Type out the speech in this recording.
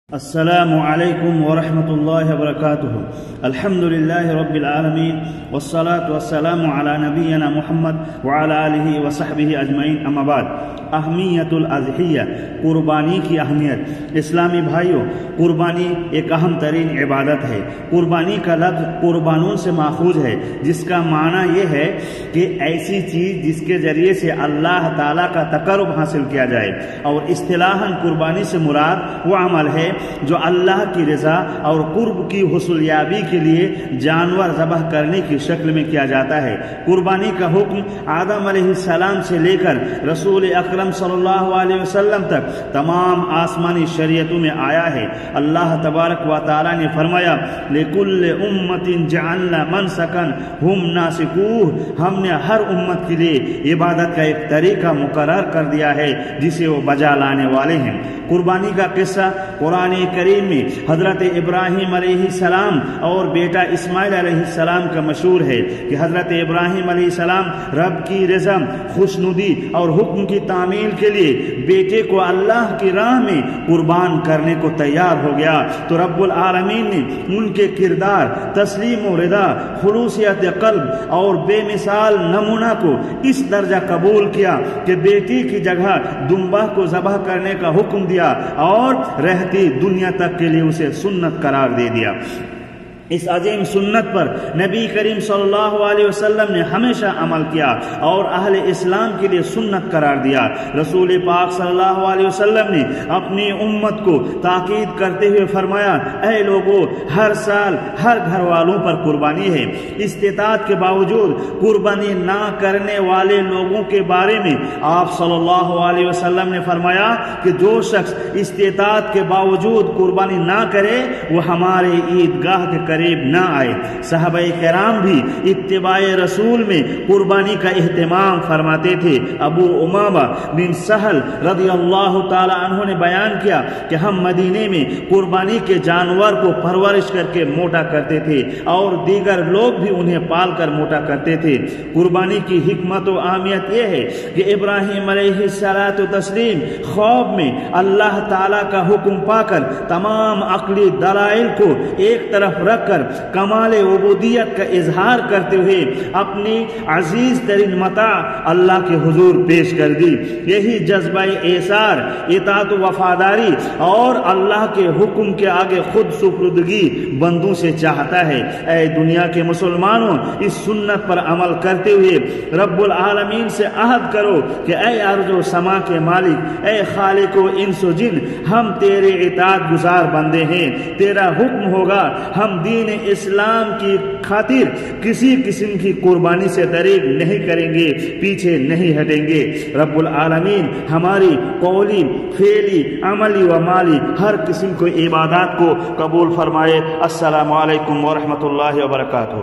السلام علیکم ورحمۃ اللہ وبرکاتہ۔ الحمد للہ رب العالمین والصلاة والسلام علی نبینا محمد وعلی آلہ وصحبہ اجمعین، اما بعد۔ اہمیت الاضحیہ، قربانی کی اہمیت۔ اسلامی بھائیوں، قربانی ایک اہم ترین عبادت ہے۔ قربانی کا لفظ قربانون سے ماخوذ ہے، جس کا معنی یہ ہے کہ ایسی چیز جس کے ذریعے سے اللہ تعالیٰ کا تقرب حاصل کیا جائے، اور اصطلاحاً قربانی سے مراد وہ عمل ہے جو اللہ کی رضا اور قرب کی حصول یابی کے لیے جانور ذبح کرنے کی شکل میں کیا جاتا ہے۔ قربانی کا حکم آدم علیہ السلام سے لے کر رسول اکرم صلی اللہ علیہ وسلم تک تمام آسمانی شریعتوں میں آیا ہے۔ اللہ تبارک و تعالی نے فرمایا، لِكُلِّ أُمَّةٍ جَعَلْنَا مَنْسَكًا هُمْ نَاسِكُوهُ، ہم نے ہر امت کے لیے عبادت کا ایک طریقہ مقرر کر دیا ہے جسے وہ بجا لانے والے ہیں۔ قربانی کا قصہ قرآن کریم میں حضرت ابراہیم علیہ السلام اور بیٹا اسماعیل علیہ السلام کا مشہور ہے کہ حضرت ابراہیم علیہ السلام رب کی رضا، خوشنودی اور حکم کی تعمیل کے لیے بیٹے کو اللہ کی راہ میں قربان کرنے کو تیار ہو گیا، تو رب العالمین نے ان کے کردار، تسلیم و رضا، خلوصیت قلب اور بے مثال نمونہ کو اس درجہ قبول کیا کہ بیٹی کی جگہ دمبہ کو ذبح کرنے کا حکم دیا اور رہتی دنیا تک کے لیے اسے سنت قرار دے دیا۔ اس عظیم سنت پر نبی کریم صلی اللہ علیہ وسلم نے ہمیشہ عمل کیا اور اہل اسلام کے لیے سنت قرار دیا۔ رسول پاک صلی اللہ علیہ وسلم نے اپنی امت کو تاکید کرتے ہوئے فرمایا، اے لوگو، ہر سال ہر گھر والوں پر قربانی ہے۔ استطاعت کے باوجود قربانی نہ کرنے والے لوگوں کے بارے میں آپ صلی اللہ علیہ وسلم نے فرمایا کہ جو شخص استطاعت کے باوجود قربانی نہ کرے وہ ہمارے عیدگاہ کے قریب نہ آئے۔ صحابہ کرام بھی اتباع رسول میں قربانی کا اہتمام فرماتے تھے۔ ابو امامہ بن سہل رضی اللہ تعالی عنہ نے بیان کیا کہ ہم مدینے میں قربانی کے جانور کو پرورش کر کے موٹا کرتے تھے اور دیگر لوگ بھی انہیں پال کر موٹا کرتے تھے۔ قربانی کی حکمت و اہمیت یہ ہے کہ ابراہیم علیہ السلام خواب میں اللہ تعالی کا حکم پا کر تمام عقلی دلائل کو ایک طرف رکھ کر کمال عبودیت کا اظہار کرتے ہوئے اپنی عزیز ترین متاع اللہ کے حضور پیش کر دی۔ یہی جذبہ ایثار، اطاعت و وفاداری اور اللہ کے حکم کے آگے خود سپردگی بندوں سے چاہتا ہے۔ اے دنیا کے مسلمانوں، اس سنت پر عمل کرتے ہوئے رب العالمین سے عہد کرو کہ اے ارض و سما کے مالک، اے خالق و انس و جن، ہم تیرے اطاعت گزار بندے ہیں۔ تیرا حکم ہوگا، ہم دین اسلام کی خاطر کسی قسم کی قربانی سے دریغ نہیں کریں گے، پیچھے نہیں ہٹیں گے۔ رب العالمین ہماری قولی، فعلی، عملی و مالی ہر قسم کی عبادات کو قبول فرمائے۔ السلام علیکم ورحمۃ اللہ وبرکاتہ۔